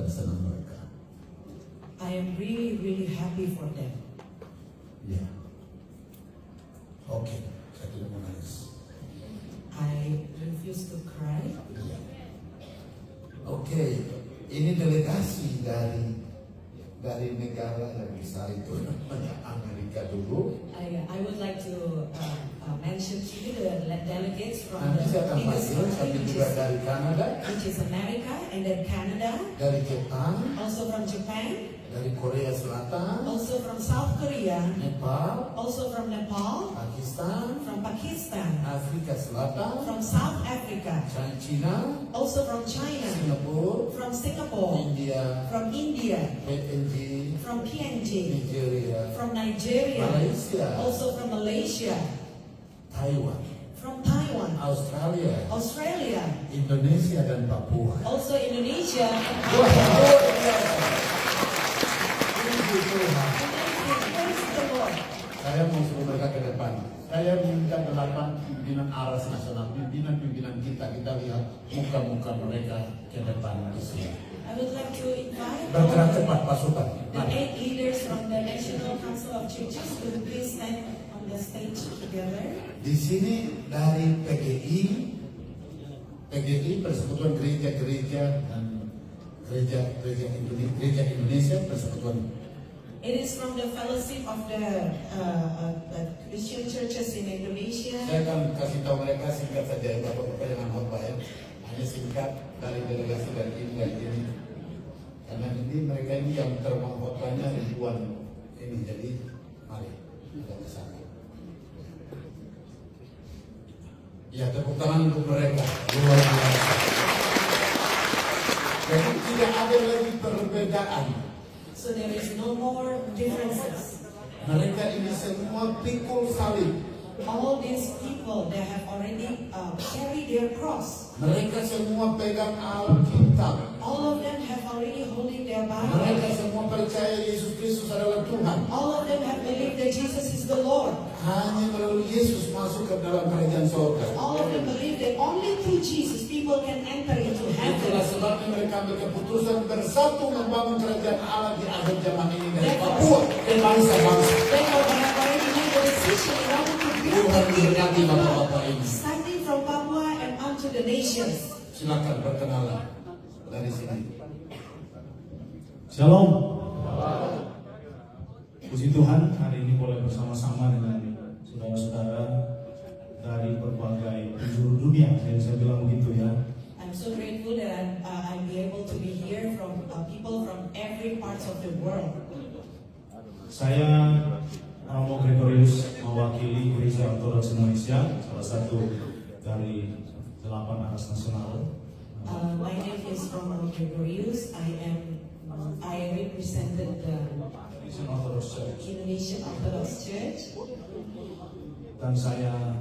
dan senang mereka. I am really, really happy for them. Ya. Oke, saya tidak mau nangis. I refuse to cry. Ya. Oke, ini delegasi dari negara yang besar itu namanya Amerika dulu. I would like to mention to you the delegates from Nanti saya akan the biggest panggil country, tapi juga dari Kanada, which is America, and then Canada, dari Jepang, also from Japan, dari Korea Selatan, also from South Korea, Nepal, also from Nepal, Pakistan, from Pakistan, Afrika Selatan, from South Africa, China, also from China, Singapura, from Singapore, India, from India, PNG, from PNG, Nigeria, from Nigeria, Malaysia, also from Malaysia, Taiwan, from Taiwan, Australia, Australia, Indonesia dan Papua. also Indonesia, and Wah, Papua. luar biasa. Puji Tuhan. Praise the Lord. Saya mau suruh mereka ke depan. Saya minta 8 pimpinan ARAS nasional, pimpinan kita lihat muka-muka mereka ke depan di sini. I would like to invite Bergerak all cepat pasukan. the 8 leaders from the National Council of Churches to please stand on the stage together. Di sini dari PGI Persekutuan Gereja-Gereja dan Gereja Indonesia Persekutuan. It is from the fellowship of the Christian churches in Indonesia. Saya akan kasih tahu mereka singkat saja, Bapak-Bapak jangan khotbah ya. Hanya singkat dari delegasi dari ini. Karena ini mereka ini yang terbang khotbahnya ribuan ini, jadi mari kita ke sana. Ya, tepuk tangan untuk mereka. Luar biasa. Jadi tidak ada lagi perbedaan. So there is no more differences. Mereka ini semua pikul salib. All these people, they have already carried their cross. Mereka semua pegang Alkitab. All of them have already holding their Mereka Bible. semua percaya Yesus Kristus adalah Tuhan. All of them have believed that Jesus is the Lord. Hanya melalui Yesus masuk ke dalam kerajaan surga. All of them believe that only through Jesus people can enter into Itulah heaven. sebabnya mereka ambil keputusan bersatu membangun kerajaan Allah di akhir zaman ini dari Papua ke bangsa-bangsa. Therefore, they have already made the decision in order to build Tuhan the kingdom memberkati of God, bapak-bapak ini. starting from Papua and onto the nations. Silakan berkenalan dari sini. Shalom. Puji Tuhan, hari ini boleh bersama-sama dengan saudara-saudara dari berbagai penjuru dunia. Jadi saya bilang begitu ya. I'm so grateful that I'm be able to be here from people from every part of the world. Saya Romo Gregorius mewakili Gereja Ortodoks Indonesia, salah satu dari 8 ARAS nasional. My name is Romo Gregorius. I represented the Indonesian Orthodox Church. Indonesian Orthodox Church. Dan saya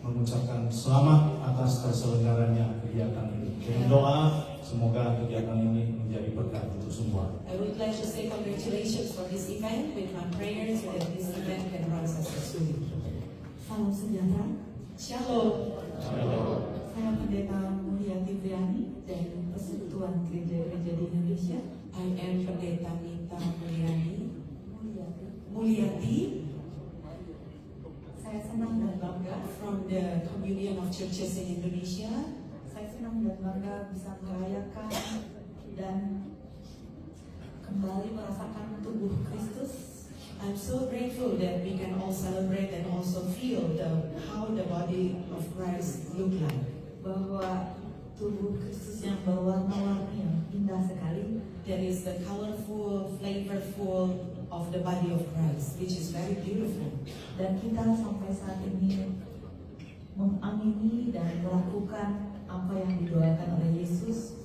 mengucapkan selamat atas terselenggaranya kegiatan ini. Dengan doa, semoga kegiatan ini menjadi berkat untuk semua. I would like to say congratulations for this event with my prayers that this event can run successfully. Salam sejahtera. Shalom. Saya Pendeta Mulyati Briani dari Persekutuan Gereja-Gereja di Indonesia. I am Pendeta Nita Mulyani Mulyati Saya senang dan bangga. from the Communion of Churches in Indonesia. Saya senang dan bangga bisa merayakan dan kembali merasakan tubuh Kristus. I'm so grateful that we can all celebrate and also feel how the body of Christ look like. Bahwa tubuh Kristus yang berwarna-warni yang indah sekali. There is the colorful, flavorful of the body of Christ, which is very beautiful. Dan kita sampai saat ini mengamini dan melakukan apa yang didoakan oleh Yesus.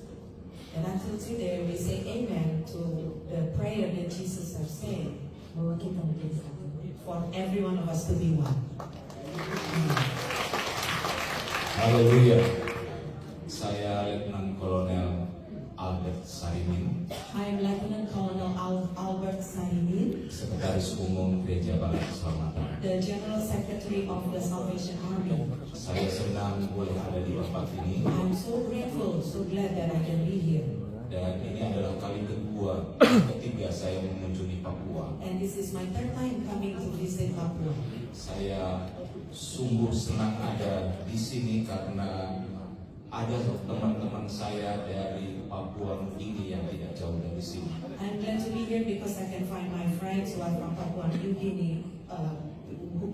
And until today, we say amen to the prayer that Jesus has said Bahwa kita menjadi satu. for every one of us to be one. Haleluya. Saya Letnan Kolonel Albert Sarimin, I am Lieutenant Colonel Albert Sarimin, Sekretaris Umum Gereja Barat Keselamatan. the General Secretary of the Salvation Army. Saya senang boleh ada di tempat ini I'm so grateful, so glad that I can be here. Dan ini adalah kali ketiga saya mengunjungi Papua. And this is my third time coming to visit Papua. Saya sungguh senang ada di sini karena ada teman-teman saya dari Papua Nugini yang tidak jauh dari sini. I'm glad to be here because I can find my friends who are from Papua New Guinea,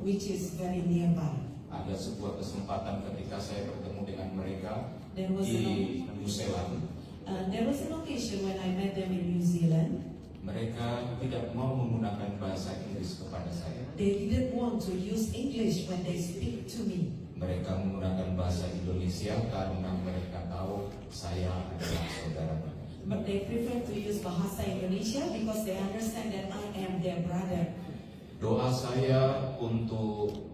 which is very nearby. Ada sebuah kesempatan ketika saya bertemu dengan mereka There was di New Zealand. There was an occasion when I met them in New Zealand. Mereka tidak mau menggunakan bahasa Inggris kepada saya. They didn't want to use English when they speak to me. Mereka menggunakan bahasa Indonesia karena mereka tahu saya adalah saudara mereka. But they prefer to use Bahasa Indonesia because they understand that I am their brother. Doa saya untuk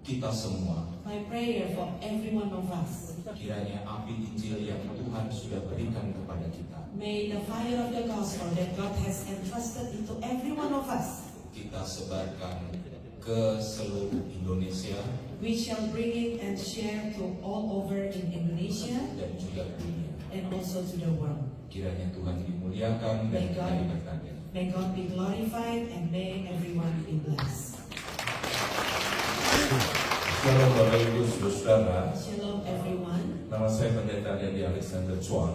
kita semua, My prayer for every one of us, kiranya api Injil yang Tuhan sudah berikan kepada kita, may the fire of the gospel that God has entrusted into every one of us, kita sebarkan ke seluruh Indonesia we shall bring it and share to all over in Indonesia dan juga dunia. and also to the world. Kiranya Tuhan dimuliakan dan May kita God- diberkati. May God be glorified and may everyone be blessed. Shalom Bapak Ibu Saudara, Shalom everyone. nama saya Pendeta Dedi Alexander Chuan.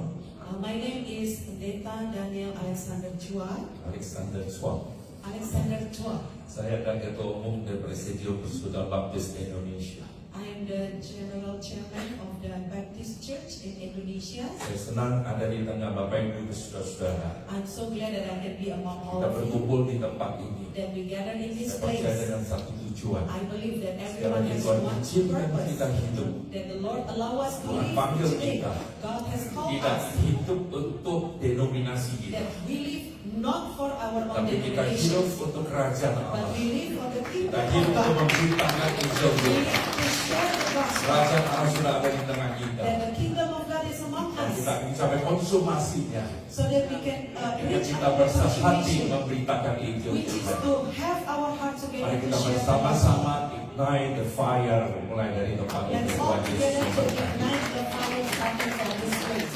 My name is Pendeta Daniel Alexander Chua. Alexander Chua. Saya adalah Ketua Umum dari Presidium Persekutuan Baptis Indonesia. I am the General Chairman of the Baptist Church in Indonesia. Saya senang ada di tengah Bapak Ibu Saudara. I'm so glad that I can be among all Kita of you, berkumpul di tempat ini. that we gather in this Saya percaya place. dengan satu tujuan. I believe that Sekali everyone lagi has Tuhan one izinkan purpose. kita hidup. That the Lord allow us to Tuhan live panggil today. kita. God has called Tidak us hidup untuk denominasi kita, that we live not for our own tapi kita hidup denominations, untuk kerajaan but Allah. we live for the Kita kingdom hidup of untuk God. memberitakan Injil We kita. live to share the gospel. Kerajaan Allah sudah ada di tengah kita. That the kingdom of God is among Dan kita us, mencapai konsumasinya. so that we can Dengan reach kita our bersatu hati contribution, memberitakan Injil which is Tuhan. to have our heart together Mari to kita share the bersama-sama gospel. ignite the fire mulai dari tempat ini. Let's all Tuhan Yesus together to memberkati. ignite the fire starting from this place.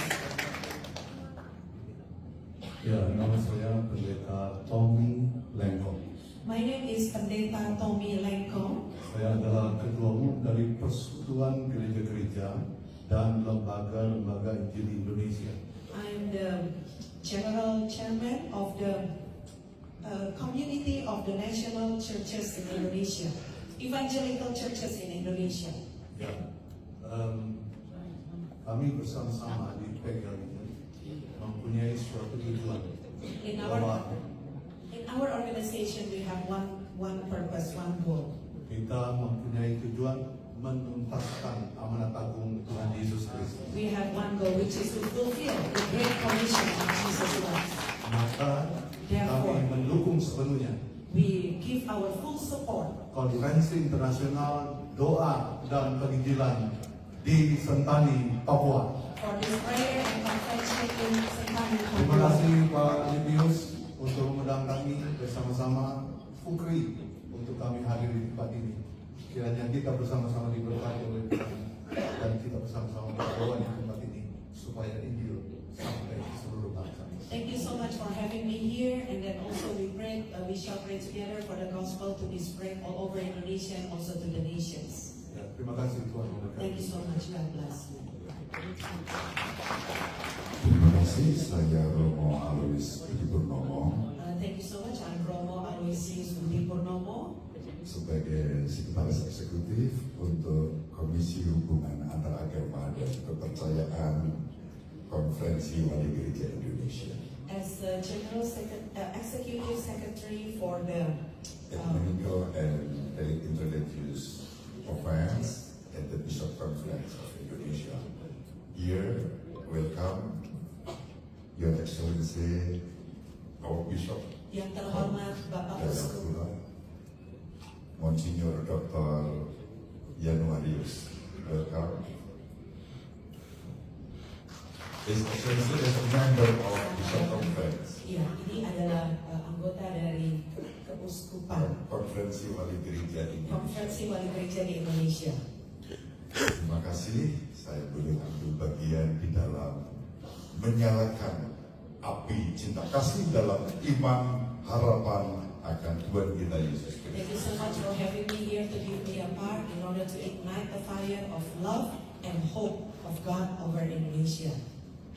Ya, nama saya Pendeta Tommy Lengkong. My name is Pendeta Tommy Lengkong. Saya adalah Ketua Umum dari Persekutuan Gereja-Gereja dan Lembaga-Lembaga Injil Indonesia. I'm the General Chairman of the Community of the National Churches in Indonesia, Evangelical Churches in Indonesia. Ya, kami bersama-sama di PGL ini mempunyai suatu tujuan In bahwa our organization, we have one purpose, one goal. kita mempunyai tujuan menuntaskan amanat agung Tuhan Yesus Kristus. We have one goal, which is to fulfill the great commission of Jesus Christ. Maka kami mendukung sepenuhnya We give our full support Konferensi Internasional Doa dan Penginjilan di Sentani, Papua. for this prayer and convention in Sentani, Terima Papua. kasih Pak Lipius untuk mengundang kami bersama-sama Fukri untuk kami hadir di tempat ini. Kiranya kita bersama-sama diberkati oleh Tuhan dan kita bersama-sama berdoa di tempat ini supaya Injil sampai ke seluruh bangsa. Thank you so much for having me here, and then also we shall pray together for the gospel to be spread all over Indonesia and also to the nations. Ya, terima kasih Tuhan memberkati. Thank you so much. God bless you. Terima kasih, saya Romo Alois Budi Purnomo Thank you so much. I'm Romo Aloysius Budi Purnomo, sebagai Sekretaris Eksekutif untuk Komisi Hubungan Antaragama dan Kepercayaan Konferensi Wali Gereja Indonesia. as the Executive Secretary for the Ecumenical and Interreligious Affairs at the Bishop Conference of Indonesia. Here, welcome Your Excellency, our Bishop, yang terhormat Bapak Uskup Dayakulah, Monsignor Dr. Januarius. Welcome. His Excellency is a member of Bishop Conference, Ya, ini adalah anggota dari Keuskupan Konferensi Wali Gereja Indonesia. Konferensi Wali Gereja di Indonesia. Terima kasih, saya boleh ambil bagian di dalam menyalakan api cinta kasih dalam iman harapan akan Tuhan kita Yesus Kristus. Thank you so much for having me here to give me a part in order to ignite the fire of love and hope of God over Indonesia.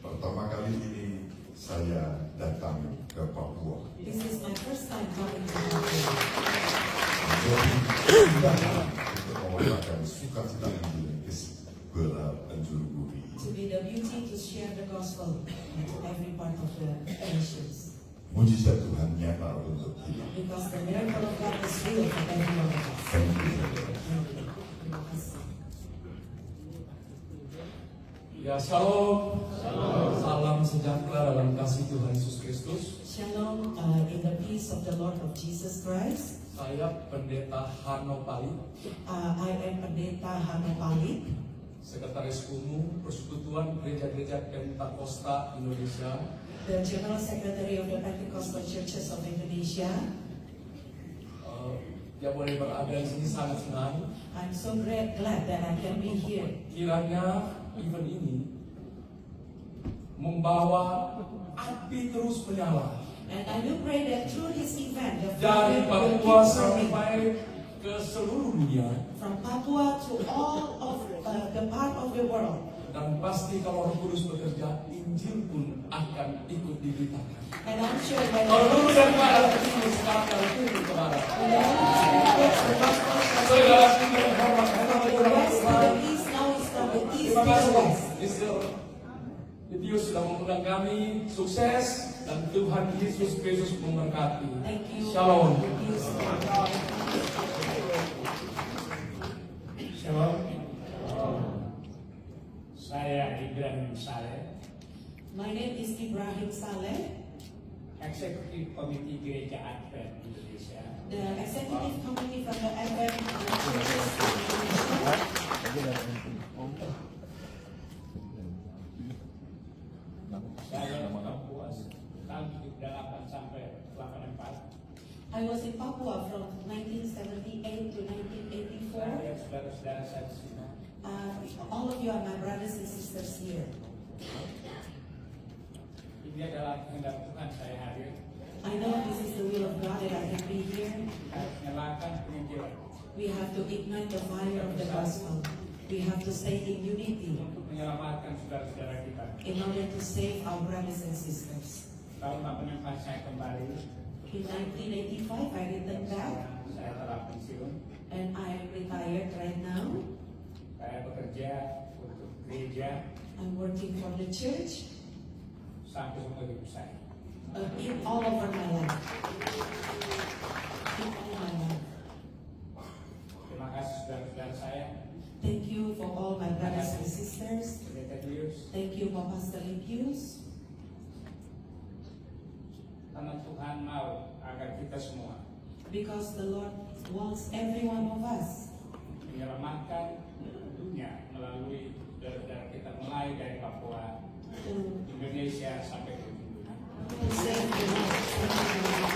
Pertama kali ini saya datang ke Papua. This is my first time coming to Papua. Menjadi undangan untuk mewakilkan sukacita Injil ke sebelah penjuru bumi. To be the beauty to share the gospel to every part of the nations. Mujizat Tuhan nyata untuk kita. Because the miracle of God is real for every one of us. Thank you. Terima kasih. Ya, shalom. Salam sejahtera dalam kasih Tuhan Yesus Kristus. Shalom in the peace of the Lord of Jesus Christ. Saya Pendeta Hano Palit, I am Pendeta Hano Palit, Sekretaris Umum Persekutuan Gereja-Gereja Pentakosta Indonesia. the General Secretary of the Pentecostal Churches of Indonesia. Yang boleh berada di sini sangat senang. I'm so glad that I can be here. Kiranya event ini membawa api terus menyala And I do pray that through this event, the dari fire will Papua keep burning sampai ke seluruh dunia. from Papua to all of the part of the world. Dan pasti kalau Roh Kudus bekerja, Injil pun akan ikut diberitakan. And I'm sure when Kalau dulu the dari barat ke timur, sekarang dari timur ke barat. gospel Saudara kita hormat, from the west to the east, now it's from the east to terima the kasih. west. Mr. Video sudah mengundang kami, sukses dan Tuhan Yesus Kristus memberkati. Thank you. Shalom. Thank you so much. Shalom. Saya Ibrahim Saleh, My name is Ibrahim Saleh, Eksekutif Komite Gereja Advent Indonesia. the executive committee from the Advent Churches of Indonesia. Saya Papua tahun 78 sampai 84. I was in Papua from 1978 to 1984. Saya saudara-saudara saya di sini. All of you are my brothers and sisters here. Ini adalah kehendak Tuhan saya hadir. I know this is the will of God that I can be here. Harus menyalakan penginjilan We have to ignite the fire of the gospel. We have to stay in unity untuk menyelamatkan saudara-saudara kita. in order to save our brothers and sisters. Tahun penempat saya kembali, In 1985, I returned back saya telah pensiun. and I am retired right now. Saya bekerja untuk gereja I'm working for the church sampai seumur hidup saya. in all over my life. In all my life. Terima kasih saudara-saudara saya. Thank you for all my brothers and sisters. Pendeta Dius, Thank you for Pastor Limpius. karena Tuhan mau agar kita semua Because the Lord wants every one of us menyelamatkan dunia melalui saudara-saudara kita mulai dari Papua, to Indonesia sampai ke ujung dunia. save the world.